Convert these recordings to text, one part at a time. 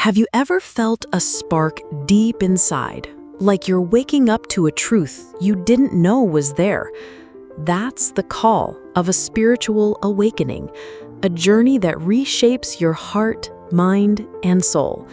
Have you ever felt a spark deep inside, like you're waking up to a truth you didn't know was there? That's the call of a spiritual awakening, a journey that reshapes your heart, mind, and soul.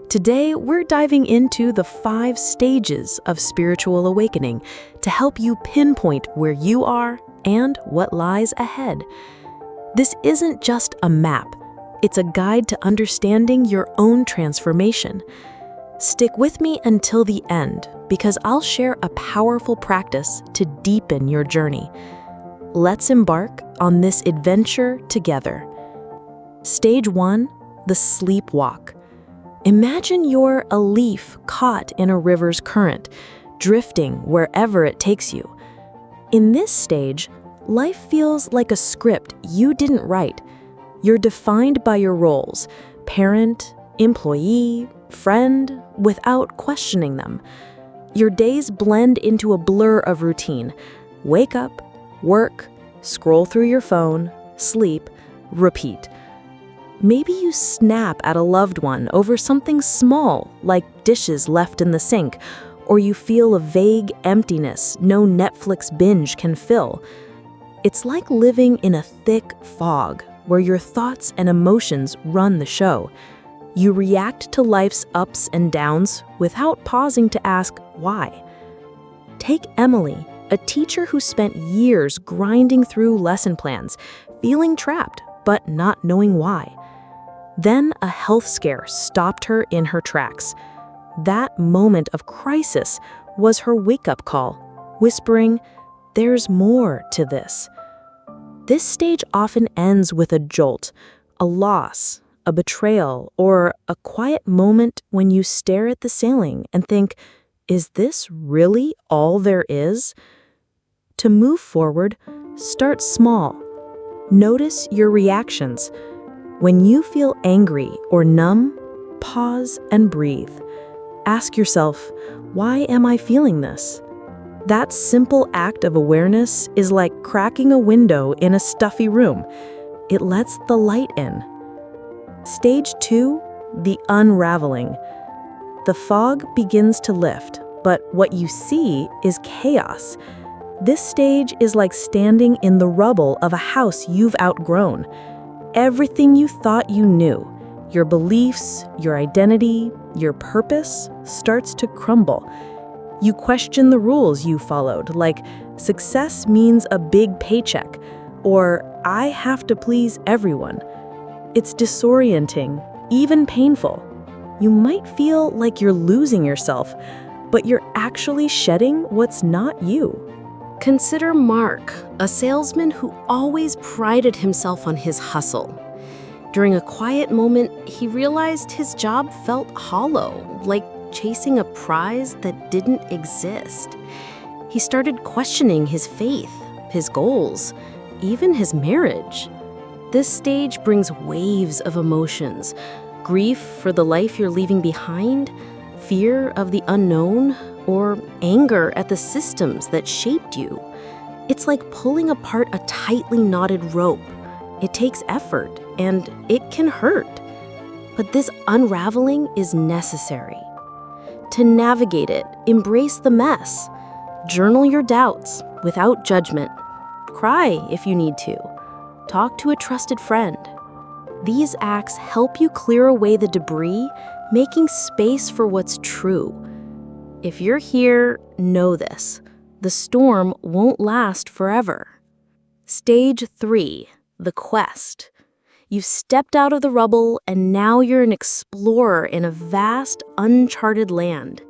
Today, we're diving into the 5 stages of spiritual awakening to help you pinpoint where you are and what lies ahead. This isn't just a map. It's a guide to understanding your own transformation. Stick with me until the end, because I'll share a powerful practice to deepen your journey. Let's embark on this adventure together. Stage 1, the sleepwalk. Imagine you're a leaf caught in a river's current, drifting wherever it takes you. In this stage, life feels like a script you didn't write. You're defined by your roles, parent, employee, friend, without questioning them. Your days blend into a blur of routine. Wake up, work, scroll through your phone, sleep, repeat. Maybe you snap at a loved one over something small, like dishes left in the sink, or you feel a vague emptiness no Netflix binge can fill. It's like living in a thick fog, where your thoughts and emotions run the show. You react to life's ups and downs without pausing to ask why. Take Emily, a teacher who spent years grinding through lesson plans, feeling trapped but not knowing why. Then a health scare stopped her in her tracks. That moment of crisis was her wake-up call, whispering, "There's more to this." This stage often ends with a jolt, a loss, a betrayal, or a quiet moment when you stare at the ceiling and think, is this really all there is? To move forward, start small. Notice your reactions. When you feel angry or numb, pause and breathe. Ask yourself, why am I feeling this? That simple act of awareness is like cracking a window in a stuffy room. It lets the light in. Stage 2, the unraveling. The fog begins to lift, but what you see is chaos. This stage is like standing in the rubble of a house you've outgrown. Everything you thought you knew, your beliefs, your identity, your purpose, starts to crumble. You question the rules you followed, like success means a big paycheck, or I have to please everyone. It's disorienting, even painful. You might feel like you're losing yourself, but you're actually shedding what's not you. Consider Mark, a salesman who always prided himself on his hustle. During a quiet moment, he realized his job felt hollow, like chasing a prize that didn't exist. He started questioning his faith, his goals, even his marriage. This stage brings waves of emotions: grief for the life you're leaving behind, fear of the unknown, or anger at the systems that shaped you. It's like pulling apart a tightly knotted rope. It takes effort, and it can hurt. But this unraveling is necessary. To navigate it, embrace the mess. Journal your doubts without judgment. Cry if you need to. Talk to a trusted friend. These acts help you clear away the debris, making space for what's true. If you're here, know this: the storm won't last forever. Stage 3, the quest. You've stepped out of the rubble, and now you're an explorer in a vast, uncharted land.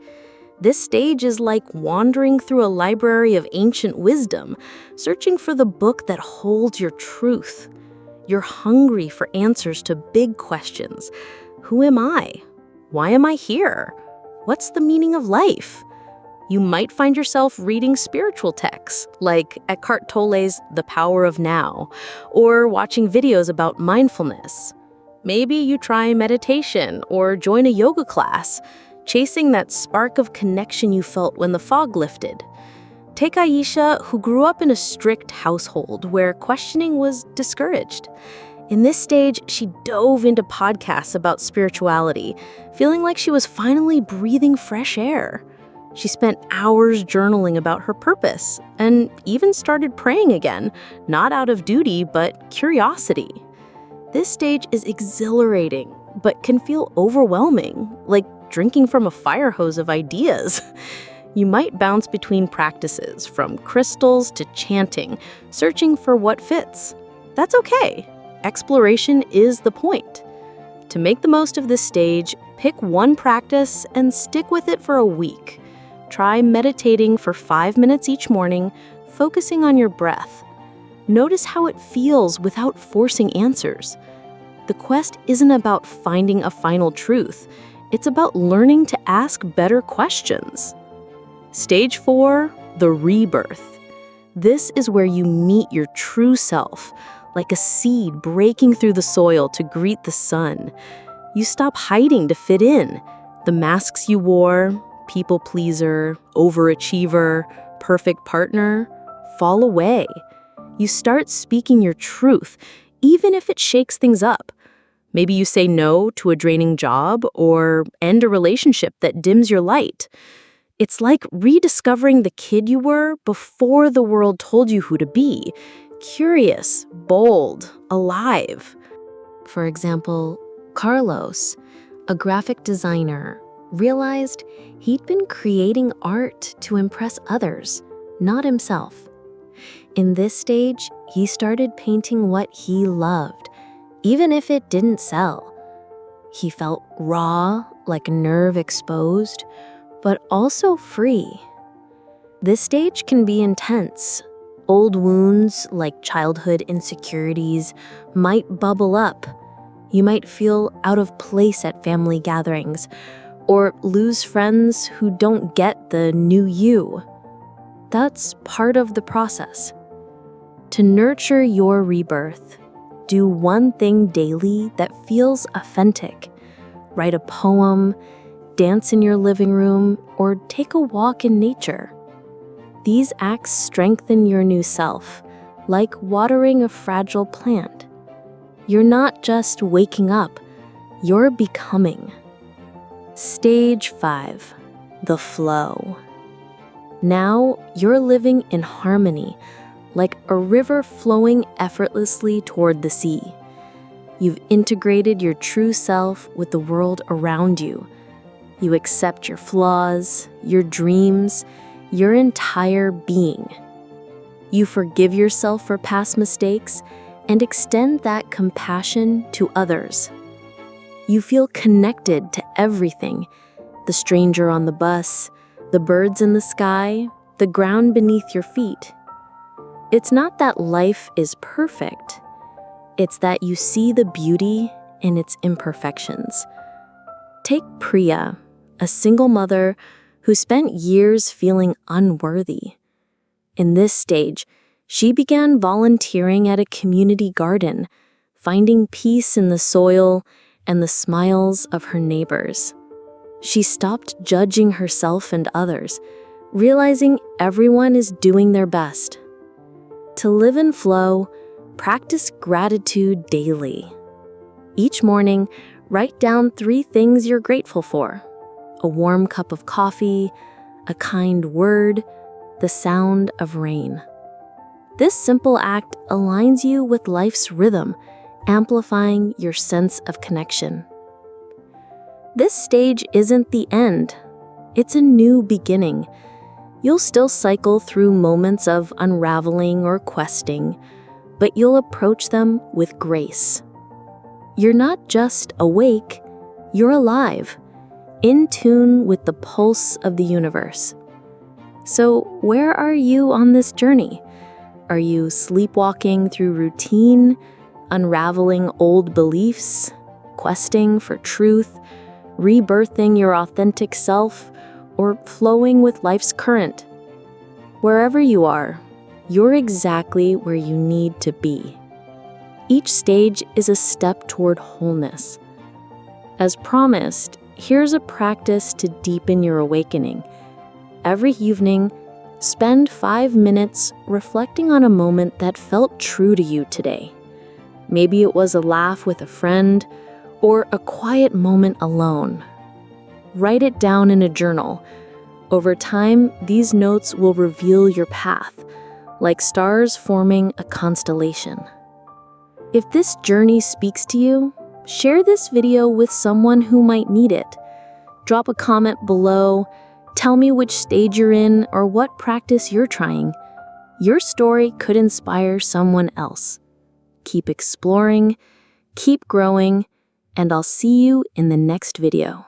This stage is like wandering through a library of ancient wisdom, searching for the book that holds your truth. You're hungry for answers to big questions. Who am I? Why am I here? What's the meaning of life? You might find yourself reading spiritual texts, like Eckhart Tolle's The Power of Now, or watching videos about mindfulness. Maybe you try meditation or join a yoga class, chasing that spark of connection you felt when the fog lifted. Take Aisha, who grew up in a strict household where questioning was discouraged. In this stage, she dove into podcasts about spirituality, feeling like she was finally breathing fresh air. She spent hours journaling about her purpose and even started praying again, not out of duty, but curiosity. This stage is exhilarating, but can feel overwhelming, like drinking from a fire hose of ideas. You might bounce between practices, from crystals to chanting, searching for what fits. That's okay. Exploration is the point. To make the most of this stage, pick one practice and stick with it for a week. Try meditating for 5 minutes each morning, focusing on your breath. Notice how it feels without forcing answers. The quest isn't about finding a final truth. It's about learning to ask better questions. Stage 4, the rebirth. This is where you meet your true self, like a seed breaking through the soil to greet the sun. You stop hiding to fit in. The masks you wore, people pleaser, overachiever, perfect partner, fall away. You start speaking your truth, even if it shakes things up. Maybe you say no to a draining job or end a relationship that dims your light. It's like rediscovering the kid you were before the world told you who to be. Curious, bold, alive. For example, Carlos, a graphic designer, realized he'd been creating art to impress others, not himself. In this stage, he started painting what he loved, even if it didn't sell. He felt raw, like a nerve exposed, but also free. This stage can be intense. Old wounds, like childhood insecurities, might bubble up. You might feel out of place at family gatherings, or lose friends who don't get the new you. That's part of the process. To nurture your rebirth, do one thing daily that feels authentic. Write a poem, dance in your living room, or take a walk in nature. These acts strengthen your new self, like watering a fragile plant. You're not just waking up, you're becoming. Stage 5, the flow. Now you're living in harmony, like a river flowing effortlessly toward the sea. You've integrated your true self with the world around you. You accept your flaws, your dreams, your entire being. You forgive yourself for past mistakes and extend that compassion to others. You feel connected to everything, the stranger on the bus, the birds in the sky, the ground beneath your feet. It's not that life is perfect. It's that you see the beauty in its imperfections. Take Priya, a single mother who spent years feeling unworthy. In this stage, she began volunteering at a community garden, finding peace in the soil and the smiles of her neighbors. She stopped judging herself and others, realizing everyone is doing their best. To live in flow, practice gratitude daily. Each morning, write down 3 things you're grateful for: a warm cup of coffee, a kind word, the sound of rain. This simple act aligns you with life's rhythm, amplifying your sense of connection. This stage isn't the end. It's a new beginning. You'll still cycle through moments of unraveling or questing, but you'll approach them with grace. You're not just awake, you're alive, in tune with the pulse of the universe. So, where are you on this journey? Are you sleepwalking through routine, unraveling old beliefs, questing for truth, rebirthing your authentic self, or flowing with life's current? Wherever you are, you're exactly where you need to be. Each stage is a step toward wholeness. As promised, here's a practice to deepen your awakening. Every evening, spend 5 minutes reflecting on a moment that felt true to you today. Maybe it was a laugh with a friend or a quiet moment alone. Write it down in a journal. Over time, these notes will reveal your path, like stars forming a constellation. If this journey speaks to you, share this video with someone who might need it. Drop a comment below, tell me which stage you're in or what practice you're trying. Your story could inspire someone else. Keep exploring, keep growing, and I'll see you in the next video.